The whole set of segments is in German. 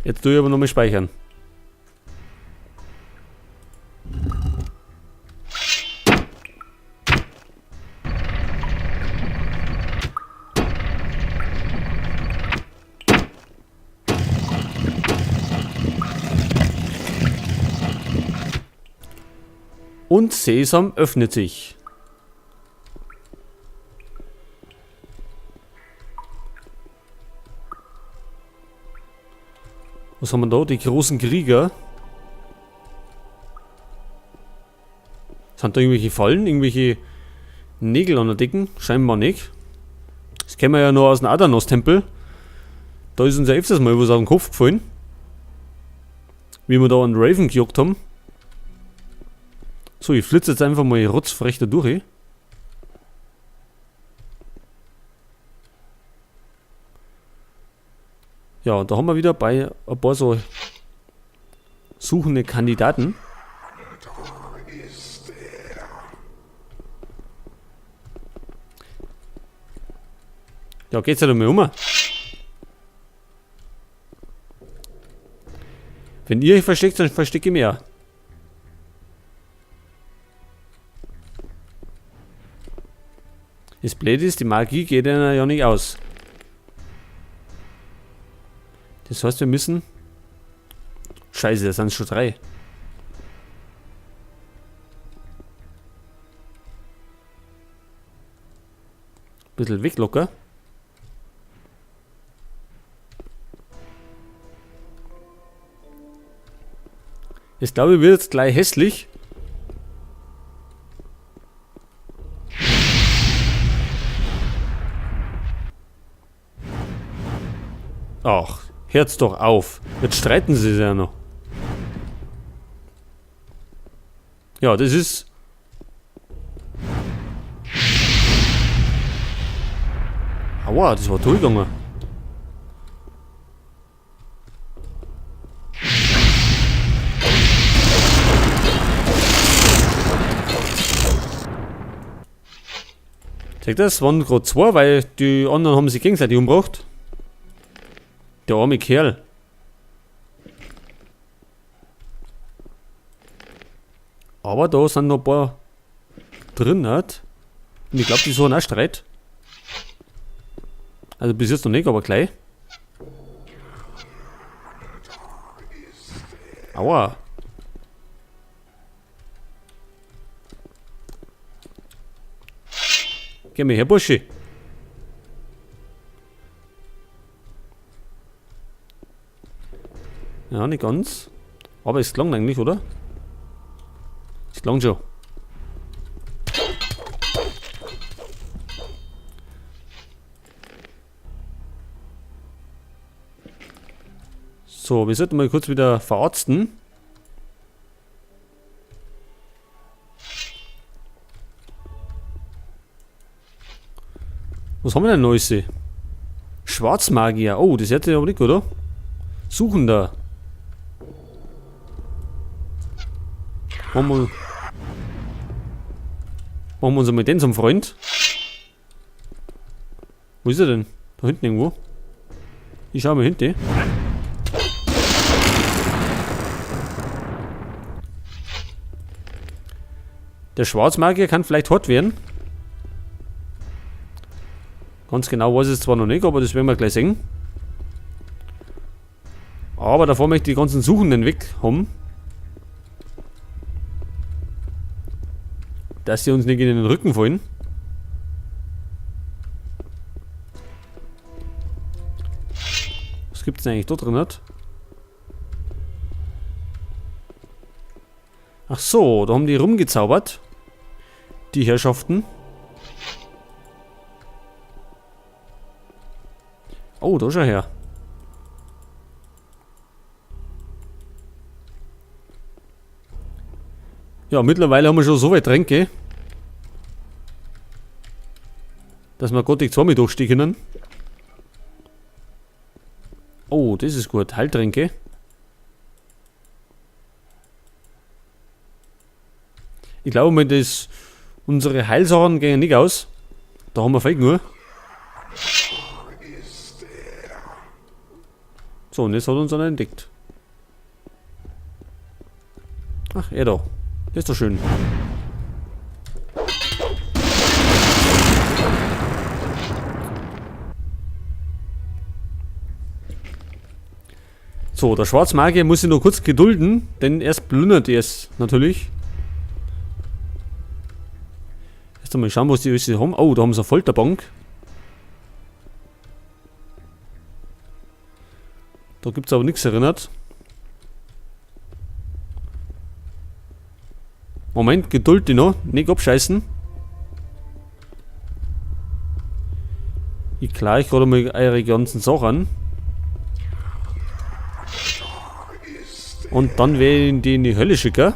Jetzt tue ich aber nochmal speichern. Und Sesam öffnet sich. Was haben wir da? Die großen Krieger. Sind da irgendwelche Fallen? Irgendwelche Nägel an der Decke? Scheinbar nicht. Das kennen wir ja noch aus dem Adanos-Tempel. Da ist uns ja öfters mal was auf den Kopf gefallen. Wie wir da einen Raven gejagt haben. So, ich flitze jetzt einfach mal rotzfrech da durch. Ja, da haben wir wieder bei ein paar so suchende Kandidaten. Ja, geht's ja da mal um. Wenn ihr euch versteckt, dann verstecke ich mehr. Das Blöde ist, die Magie geht ja nicht aus. Das heißt, wir müssen... Scheiße, das sind schon 3. Bisschen weglocker. Ich glaube, wird jetzt gleich hässlich. Ach, hört's doch auf. Jetzt streiten sie sich ja noch. Ja, das ist... Aua, das war durchgegangen. Seht ihr, das waren gerade 2, weil die anderen haben sich gegenseitig umgebracht. Der arme Kerl. Aber da sind noch ein paar drin. Und ich glaube, die suchen auch Streit. Also bis jetzt noch nicht, aber gleich. Aua. Geh mal her, Bursche. Ja, nicht ganz. Aber es klang eigentlich, oder? Es klang schon. So, wir sollten mal kurz wieder verarzten. Was haben wir denn Neues? Schwarzmagier. Oh, das hätte ich aber nicht, oder? Suchender. Machen wir uns einmal den zum Freund. Wo ist er denn? Da hinten irgendwo. Ich schau mal hinten. Der Schwarzmagier kann vielleicht hot werden. Ganz genau weiß ich es zwar noch nicht, aber das werden wir gleich sehen. Aber davor möchte ich die ganzen Suchenden weg haben. Dass sie uns nicht in den Rücken fallen. Was gibt es denn eigentlich da drin? Ach so, da haben die rumgezaubert. Die Herrschaften. Oh, da schau her. Ja, mittlerweile haben wir schon so weit Tränke, dass wir Gothic 2 mit durchstehen können. Oh, das ist gut. Heiltränke. Ich glaube mal, dass unsere Heilsachen gehen nicht aus. Da haben wir Fake nur. So, und jetzt hat er uns einer entdeckt. Ach, er da. Das ist doch schön. So, der Schwarzmagier muss sich noch kurz gedulden, denn erst plündert er es natürlich. Erst einmal schauen, was die alles haben. Oh, da haben sie eine Folterbank. Da gibt es aber nichts erinnert. Moment, Geduld die noch. Nicht abscheißen. Ich klar, ich gerade mal eure ganzen Sachen. Und dann werde ich die in die Hölle schicken.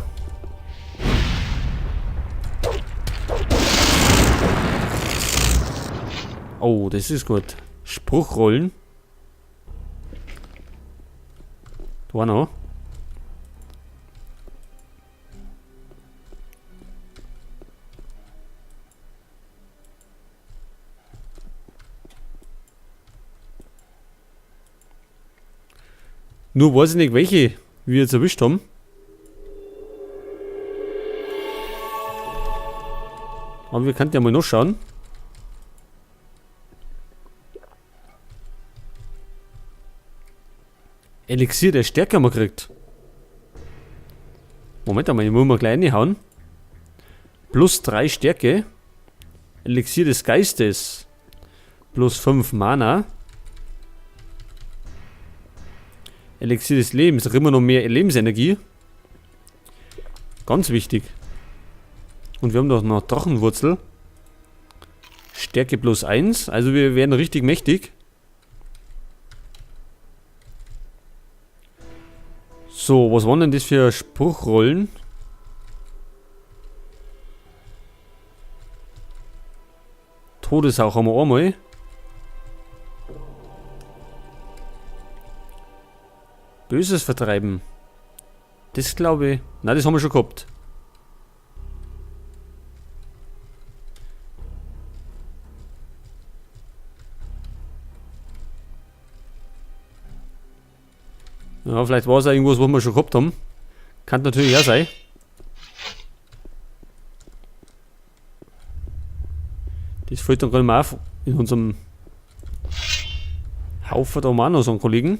Oh, das ist gut. Spruchrollen. Da noch. Nur weiß ich nicht, welche wir jetzt erwischt haben. Aber wir könnten ja mal noch schauen. Elixier der Stärke haben wir gekriegt. Moment einmal, ich muss mal gleich reinhauen. Plus 3 Stärke. Elixier des Geistes. Plus 5 Mana. Elixier des Lebens, da kriegen wir noch mehr Lebensenergie. Ganz wichtig. Und wir haben doch noch Drachenwurzel. Stärke plus 1, also wir werden richtig mächtig. So, was waren denn das für Spruchrollen? Todeshauch haben wir einmal. Böses vertreiben. Das glaube ich. Nein, das haben wir schon gehabt. Ja, vielleicht war es auch irgendwas, was wir schon gehabt haben. Kann natürlich auch sein. Das fällt dann gerade mal auf in unserem Haufen da mal noch so einen Kollegen.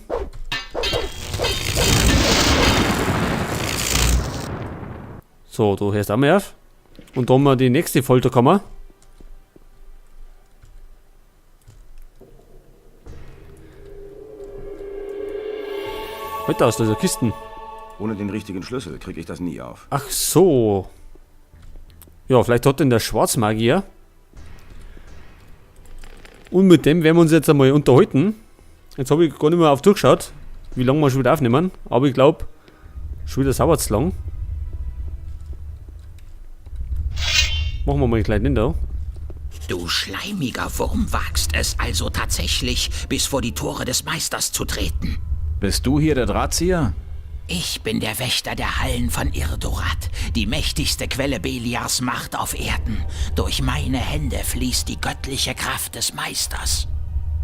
So, da hörst du auch mal auf. Und dann haben wir die nächste Folterkammer. Halt aus, da ist eine Kisten. Ohne den richtigen Schlüssel kriege ich das nie auf. Ach so. Ja, vielleicht hat denn der Schwarzmagier. Und mit dem werden wir uns jetzt einmal unterhalten. Jetzt habe ich gar nicht mehr auf durchgeschaut, wie lange wir schon wieder aufnehmen. Aber ich glaube, schon wieder sauber zu lang. Machen wir mal gleich den da. Du schleimiger Wurm wagst es also tatsächlich, bis vor die Tore des Meisters zu treten. Bist du hier der Drahtzieher? Ich bin der Wächter der Hallen von Irdorat, die mächtigste Quelle Beliars Macht auf Erden. Durch meine Hände fließt die göttliche Kraft des Meisters.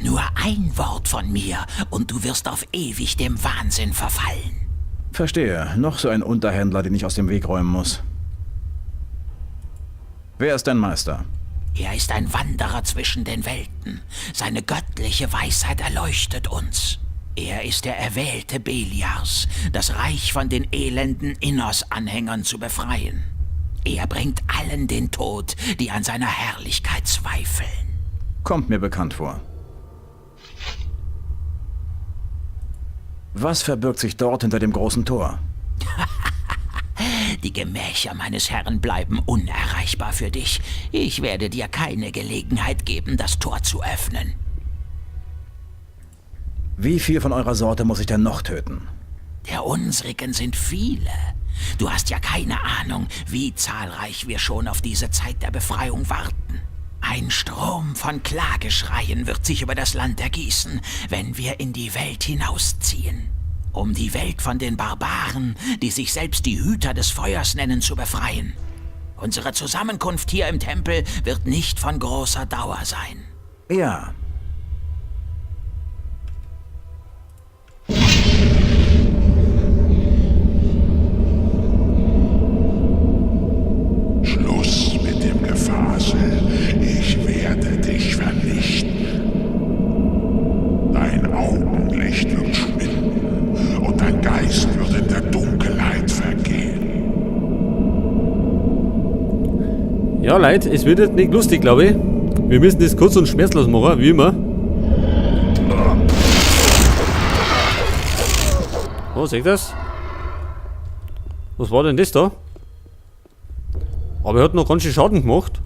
Nur ein Wort von mir und du wirst auf ewig dem Wahnsinn verfallen. Verstehe. Noch so ein Unterhändler, den ich aus dem Weg räumen muss. Wer ist dein Meister? Er ist ein Wanderer zwischen den Welten. Seine göttliche Weisheit erleuchtet uns. Er ist der Erwählte Beliars, das Reich von den elenden Innos-Anhängern zu befreien. Er bringt allen den Tod, die an seiner Herrlichkeit zweifeln. Kommt mir bekannt vor. Was verbirgt sich dort hinter dem großen Tor? Die Gemächer meines Herrn bleiben unerreichbar für dich. Ich werde dir keine Gelegenheit geben, das Tor zu öffnen. Wie viel von eurer Sorte muss ich denn noch töten? Der unsrigen sind viele. Du hast ja keine Ahnung, wie zahlreich wir schon auf diese Zeit der Befreiung warten. Ein Strom von Klageschreien wird sich über das Land ergießen, wenn wir in die Welt hinausziehen. Um die Welt von den Barbaren, die sich selbst die Hüter des Feuers nennen, zu befreien. Unsere Zusammenkunft hier im Tempel wird nicht von großer Dauer sein. Ja. Ja, Leute, es wird jetzt nicht lustig, glaube ich. Wir müssen das kurz und schmerzlos machen, wie immer. Oh, seht ihr das? Was war denn das da? Aber er hat noch ganz schön Schaden gemacht.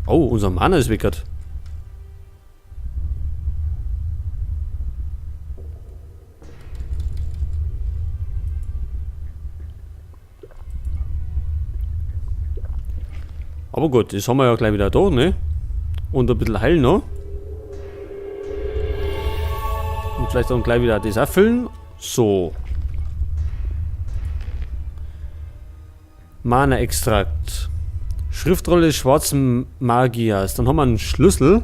Oh, unser Mana ist weggert. Aber gut, das haben wir ja gleich wieder da, ne? Und ein bisschen heilen noch. Und vielleicht dann gleich wieder das auffüllen. So. Mana-Extrakt. Schriftrolle des schwarzen Magiers. Dann haben wir einen Schlüssel.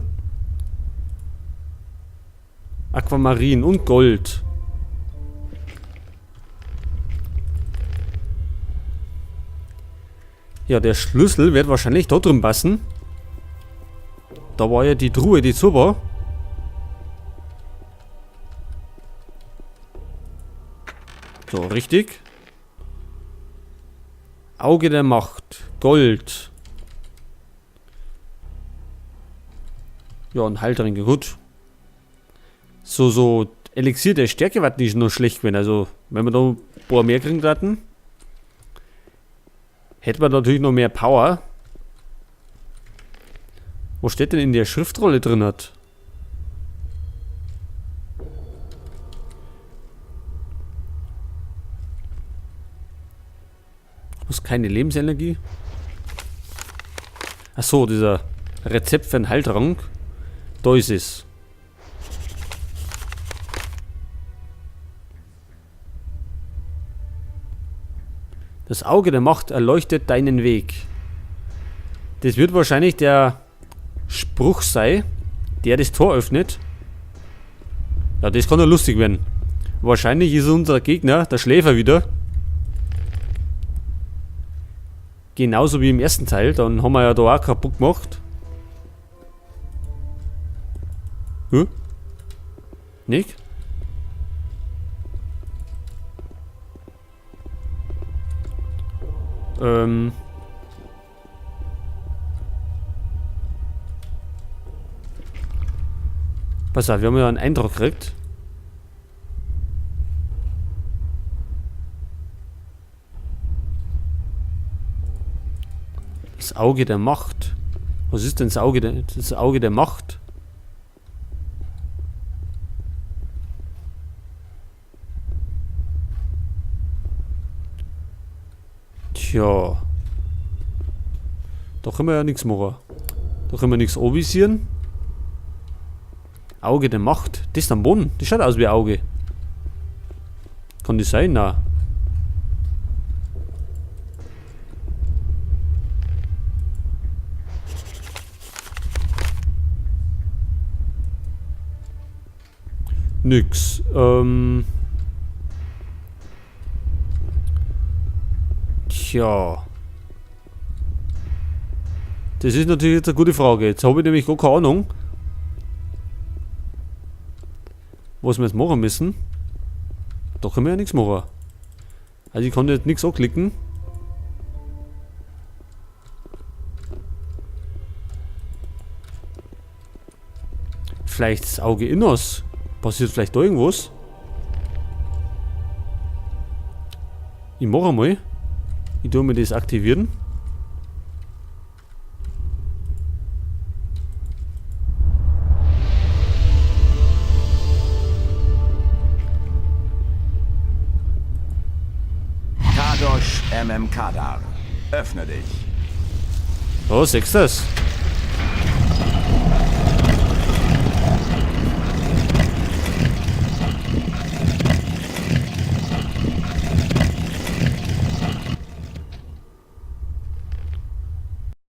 Aquamarin und Gold. Ja, der Schlüssel wird wahrscheinlich da drin passen. Da war ja die Truhe, die zu war. So, richtig. Auge der Macht. Gold. Ja, und Halterringe, gut. So Elixier der Stärke wird nicht nur schlecht werden. Also, wenn wir da ein paar mehr kriegen hatten, hätte man natürlich noch mehr Power. Was steht denn in der Schriftrolle drin hat? Was, keine Lebensenergie? Achso, dieser Rezept für einen Heiltrank. Da ist es. Das Auge der Macht erleuchtet deinen Weg. Das wird wahrscheinlich der Spruch sein, der das Tor öffnet. Ja, das kann ja lustig werden. Wahrscheinlich ist unser Gegner, der Schläfer, wieder. Genauso wie im ersten Teil. Dann haben wir ja da auch kaputt gemacht. Nicht? Pass auf, wir haben ja einen Eindruck gekriegt. Das Auge der Macht. Was ist denn das Auge der Macht? Tja. Da können wir ja nichts machen. Da können wir nichts anvisieren. Auge der Macht. Das ist am Boden. Das schaut aus wie ein Auge. Kann das sein? Nein. Nix. Tja. Das ist natürlich jetzt eine gute Frage. Jetzt habe ich nämlich gar keine Ahnung, was wir jetzt machen müssen. Da können wir ja nichts machen. Also ich kann jetzt nichts anklicken. Vielleicht das Auge Inners. Passiert vielleicht da irgendwas? Ich mache mal. Ich tue mir das aktivieren. Kadosh MM Kadar. Öffne dich. Oh, sechstes.